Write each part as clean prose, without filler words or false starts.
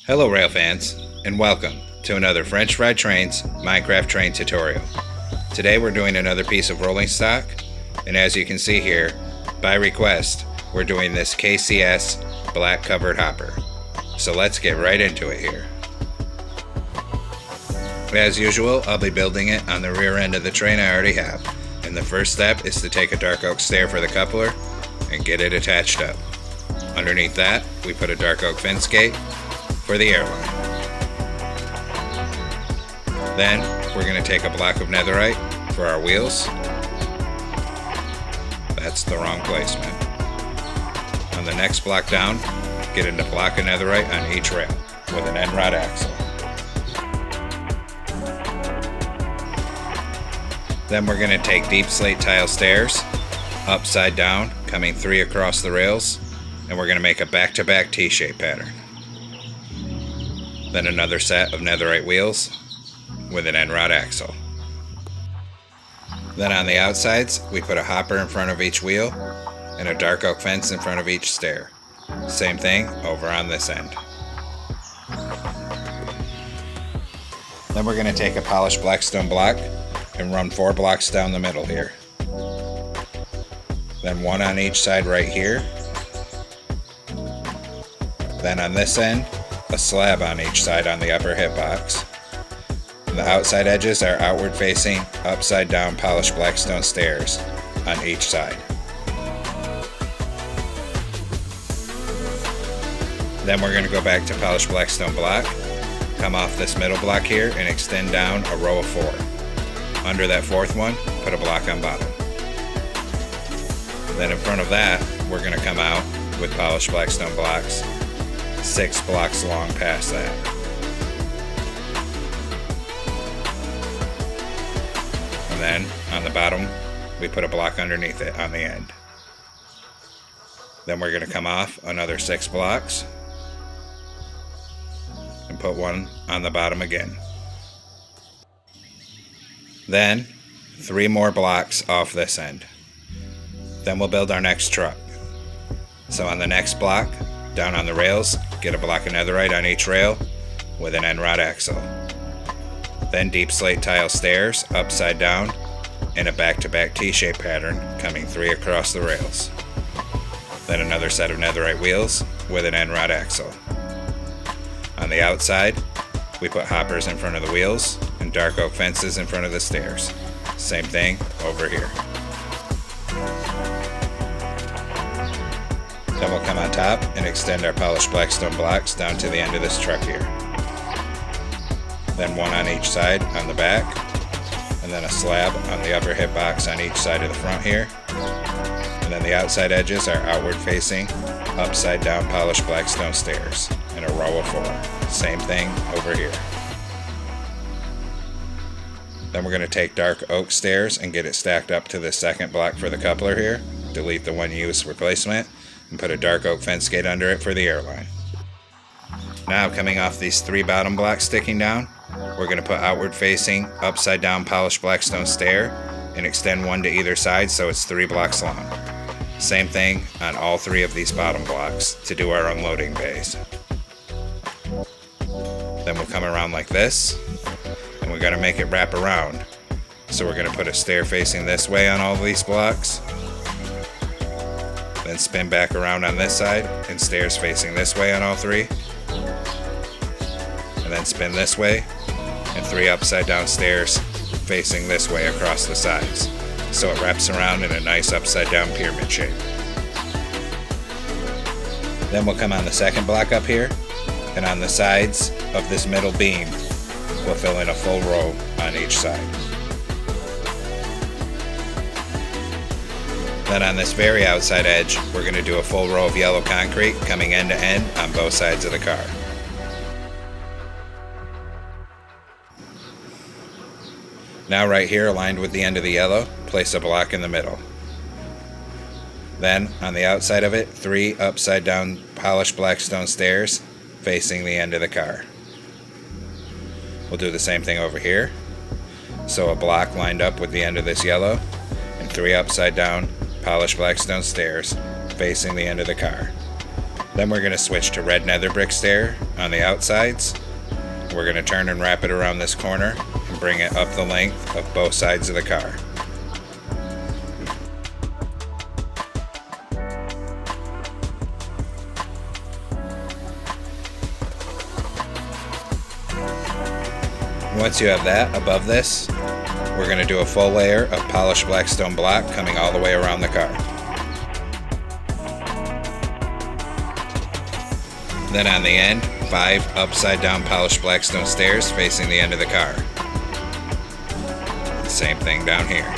Hello rail fans, and welcome to another French Fried Trains Minecraft train tutorial. Today we're doing another piece of rolling stock, and as you can see here, by request, we're doing this KCS black covered hopper. So let's get right into it here. As usual, I'll be building it on the rear end of the train I already have, and the first step is to take a dark oak stair for the coupler and get it attached up. Underneath that, we put a dark oak fence gate for the airline. Then we're going to take a block of netherite for our wheels. That's the wrong placement. On the next block down, get a block of netherite on each rail with an end rod axle. Then we're going to take deep slate tile stairs, upside down, coming 3 across the rails, and we're going to make a back-to-back T-shape pattern. Then another set of netherite wheels with an end rod axle. Then on the outsides, we put a hopper in front of each wheel and a dark oak fence in front of each stair. Same thing over on this end. Then we're going to take a polished blackstone block and run 4 blocks down the middle here. Then 1 on each side right here. Then on this end, a slab on each side on the upper hitbox. And the outside edges are outward facing, upside down polished blackstone stairs on each side. Then we're going to go back to polished blackstone block, come off this middle block here and extend down a row of 4. Under that 4th one, put a block on bottom. Then in front of that, we're going to come out with polished blackstone blocks, 6 blocks long past that. And then on the bottom, we put a block underneath it on the end. Then we're going to come off another 6 blocks and put 1 on the bottom again. Then 3 more blocks off this end. Then we'll build our next truck. So on the next block, down on the rails, get a block of netherite on each rail with an end rod axle. Then deep slate tile stairs upside down in a back-to-back T-shape pattern coming 3 across the rails. Then another set of netherite wheels with an end rod axle. On the outside, we put hoppers in front of the wheels and dark oak fences in front of the stairs. Same thing over here. Then we'll come on top and extend our polished blackstone blocks down to the end of this truck here. Then 1 on each side on the back, and then a slab on the upper hitbox on each side of the front here. And then the outside edges are outward facing, upside down polished blackstone stairs in a row of 4. Same thing over here. Then we're going to take dark oak stairs and get it stacked up to the second block for the coupler here. Delete the one use replacement and put a dark oak fence gate under it for the airline. Now coming off these 3 bottom blocks sticking down, we're going to put outward facing, upside down polished blackstone stair and extend 1 to either side so it's 3 blocks long. Same thing on all 3 of these bottom blocks to do our unloading bays. Then we'll come around like this, and we're going to make it wrap around. So we're going to put a stair facing this way on all of these blocks, then spin back around on this side and stairs facing this way on all 3, and then spin this way and 3 upside down stairs facing this way across the sides, so it wraps around in a nice upside down pyramid shape. Then we'll come on the second block up here, and on the sides of this middle beam we'll fill in a full row on each side. Then on this very outside edge, we're going to do a full row of yellow concrete coming end to end on both sides of the car. Now right here, aligned with the end of the yellow, place a block in the middle. Then on the outside of it, 3 upside down polished blackstone stairs facing the end of the car. We'll do the same thing over here. So a block lined up with the end of this yellow and 3 upside down polished blackstone stairs facing the end of the car. Then we're going to switch to red nether brick stair on the outsides. We're going to turn and wrap it around this corner and bring it up the length of both sides of the car. Once you have that above this, we're going to do a full layer of polished black stone block coming all the way around the car. Then on the end, 5 upside down polished black stone stairs facing the end of the car. Same thing down here.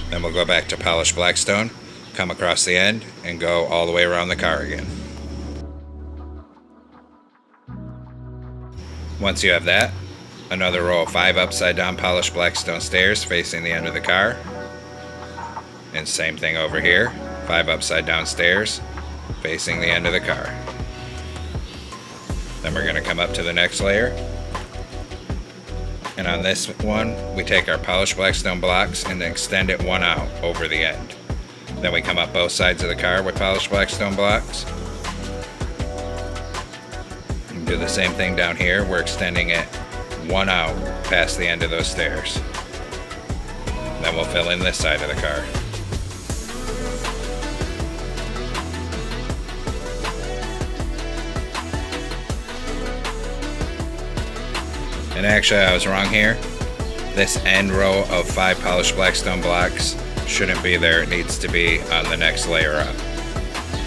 Then we'll go back to polished black stone, come across the end, and go all the way around the car again. Once you have that, another row of 5 upside down polished black stone stairs facing the end of the car. And same thing over here, 5 upside down stairs facing the end of the car. Then we're going to come up to the next layer. And on this one, we take our polished black stone blocks and extend it one out over the end. Then we come up both sides of the car with polished black stone blocks. Do the same thing down here. We're extending it one out past the end of those stairs. Then we'll fill in this side of the car. And actually I was wrong here. This end row of 5 polished black stone blocks shouldn't be there. It needs to be on the next layer up.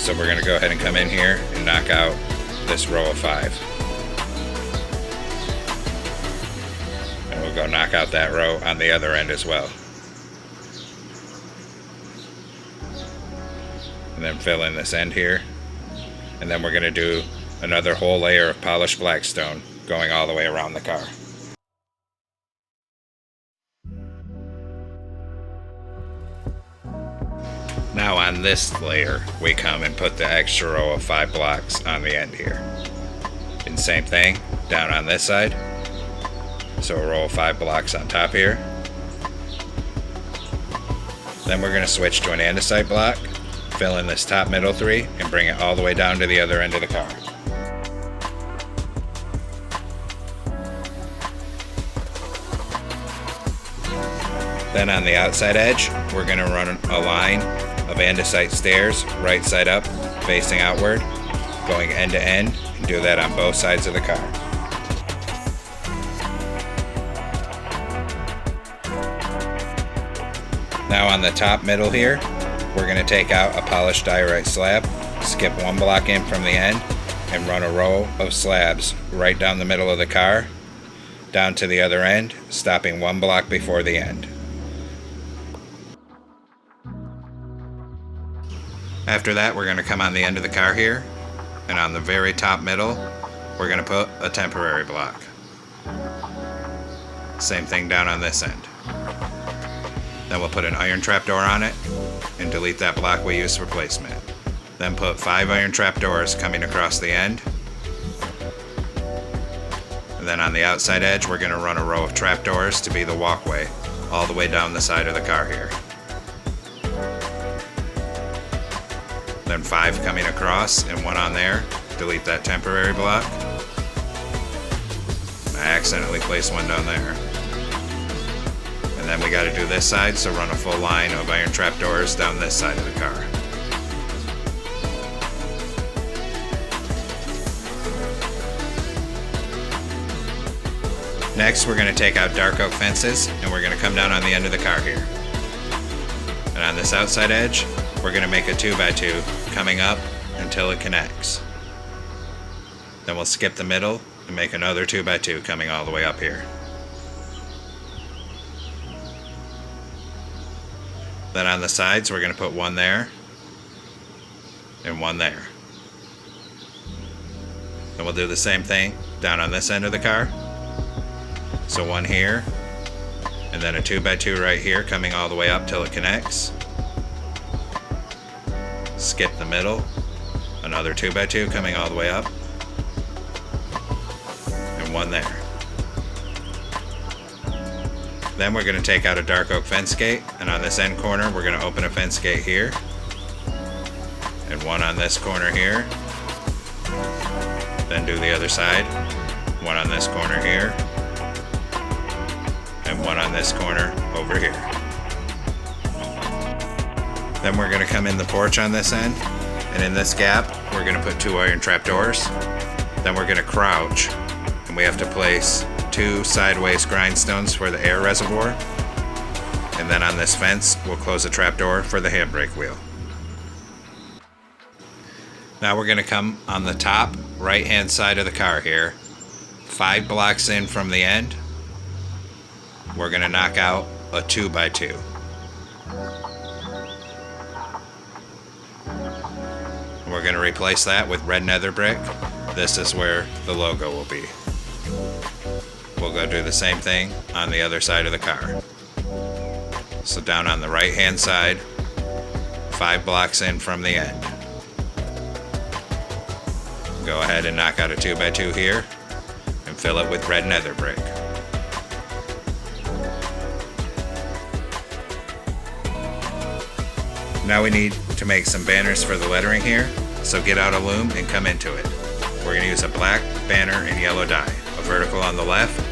So we're going to go ahead and come in here and knock out this row of 5. We'll go knock out that row on the other end as well. And then fill in this end here. And then we're going to do another whole layer of polished black stone going all the way around the car. Now on this layer, we come and put the extra row of 5 blocks on the end here. And same thing down on this side. So a row of 5 blocks on top here. Then we're going to switch to an andesite block, fill in this top middle 3, and bring it all the way down to the other end of the car. Then on the outside edge, we're going to run a line of andesite stairs, right side up, facing outward, going end to end, and do that on both sides of the car. Now on the top middle here, we're going to take out a polished diorite slab, skip 1 block in from the end, and run a row of slabs right down the middle of the car, down to the other end, stopping 1 block before the end. After that, we're going to come on the end of the car here, and on the very top middle, we're going to put a temporary block. Same thing down on this end. Then we'll put an iron trapdoor on it and delete that block we used for placement. Then put 5 iron trapdoors coming across the end. And then on the outside edge, we're going to run a row of trapdoors to be the walkway all the way down the side of the car here. Then 5 coming across and 1 on there. Delete that temporary block. I accidentally placed 1 down there. And then we got to do this side, so run a full line of iron trapdoors down this side of the car. Next, we're going to take out dark oak fences, and we're going to come down on the end of the car here. And on this outside edge, we're going to make a 2x2 coming up until it connects. Then we'll skip the middle and make another 2x2 coming all the way up here. Then on the sides, we're going to put 1 there and 1 there. Then we'll do the same thing down on this end of the car. So 1 here, and then a 2x2 right here coming all the way up till it connects. Skip the middle, another 2x2 coming all the way up, and 1 there. Then we're going to take out a dark oak fence gate, and on this end corner we're going to open a fence gate here, and one on this corner here. Then do the other side, one on this corner here, and one on this corner over here. Then we're going to come in the porch on this end, and in this gap we're going to put 2 iron trapdoors. Then we're going to crouch, and we have to place 2 sideways grindstones for the air reservoir, and then on this fence we'll close a trapdoor for the handbrake wheel. Now we're going to come on the top right hand side of the car here, 5 blocks in from the end. We're going to knock out a 2x2. We're going to replace that with red nether brick. This is where the logo will be. We'll go do the same thing on the other side of the car. So down on the right hand side, 5 blocks in from the end. Go ahead and knock out a 2x2 here and fill it with red nether brick. Now we need to make some banners for the lettering here, so get out a loom and come into it. We're going to use a black banner and yellow dye, a vertical on the left,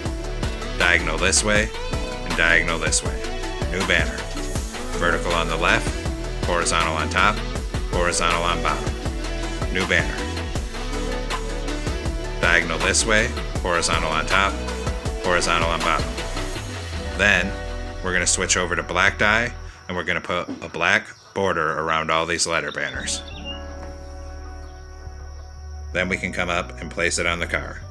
diagonal this way, and diagonal this way. New banner. Vertical on the left, horizontal on top, horizontal on bottom. New banner. Diagonal this way, horizontal on top, horizontal on bottom. Then we're going to switch over to black dye, and we're going to put a black border around all these letter banners. Then we can come up and place it on the car.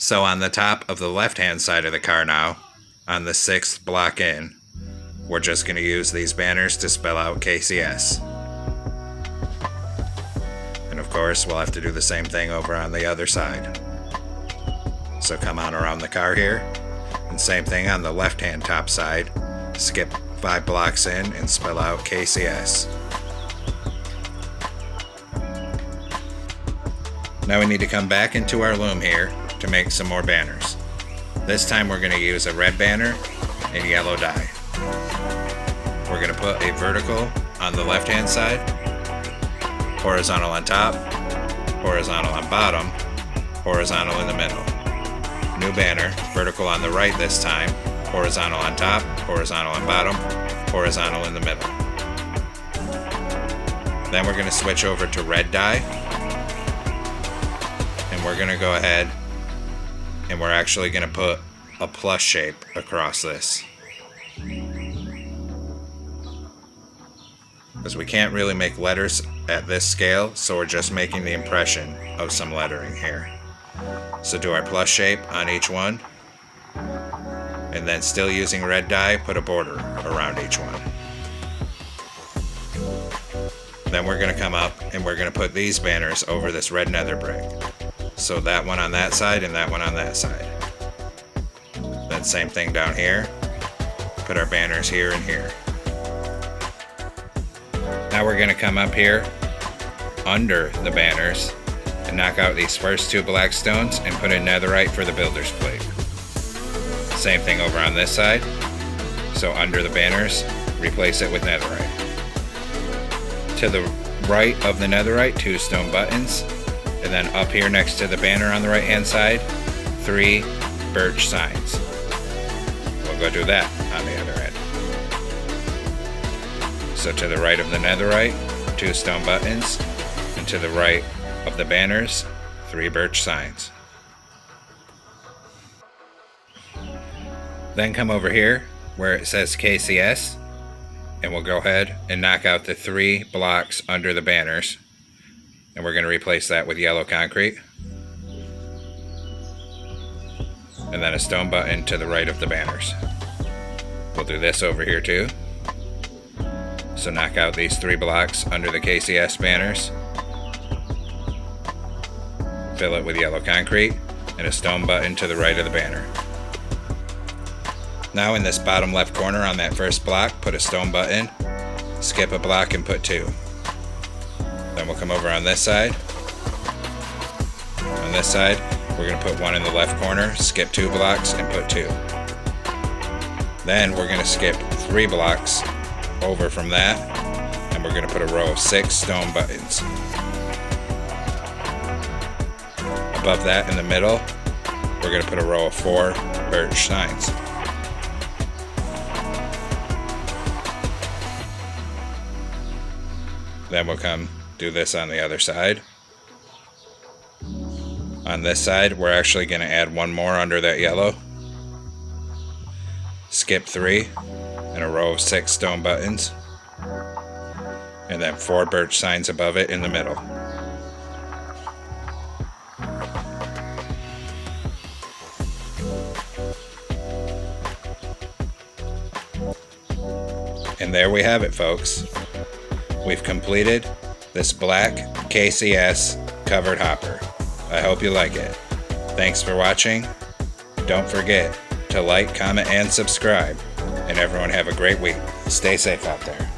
So on the top of the left hand side of the car now, on the 6th block in, we're just going to use these banners to spell out KCS. And of course we'll have to do the same thing over on the other side. So come on around the car here, and same thing on the left hand top side, skip 5 blocks in and spell out KCS. Now we need to come back into our loom here to make some more banners. This time we're going to use a red banner and yellow dye. We're going to put a vertical on the left hand side, horizontal on top, horizontal on bottom, horizontal in the middle. New banner, vertical on the right this time, horizontal on top, horizontal on bottom, horizontal in the middle. Then we're going to switch over to red dye, and we're going to go ahead and we're actually going to put a plus shape across this, because we can't really make letters at this scale, so we're just making the impression of some lettering here. So do our plus shape on each one, and then still using red dye, put a border around each one. Then we're going to come up and we're going to put these banners over this red nether brick. So that one on that side and that one on that side. Then same thing down here. Put our banners here and here. Now we're going to come up here under the banners and knock out these first 2 black stones and put in netherite for the builder's plate. Same thing over on this side. So under the banners, replace it with netherite. To the right of the netherite, 2 stone buttons, and then up here next to the banner on the right hand side, 3 birch signs. We'll go do that on the other end. So to the right of the netherite, 2 stone buttons, and to the right of the banners, 3 birch signs. Then come over here where it says KCS, and we'll go ahead and knock out the 3 blocks under the banners, and we're going to replace that with yellow concrete, and then a stone button to the right of the banners. We'll do this over here too. So knock out these 3 blocks under the KCS banners, fill it with yellow concrete, and a stone button to the right of the banner. Now in this bottom left corner on that first block, put a stone button, skip a block and put 2. Then we'll come over on this side. On this side, we're going to put 1 in the left corner, skip 2 blocks and put 2. Then we're going to skip 3 blocks over from that, and we're going to put a row of 6 stone buttons. Above that in the middle, we're going to put a row of 4 birch signs. Then we'll come do this on the other side. On this side, we're actually going to add 1 more under that yellow. Skip 3 and a row of 6 stone buttons. And then 4 birch signs above it in the middle. And there we have it, folks. We've completed this black KCS covered hopper. I hope you like it. Thanks for watching. Don't forget to like, comment, and subscribe. And everyone have a great week. Stay safe out there.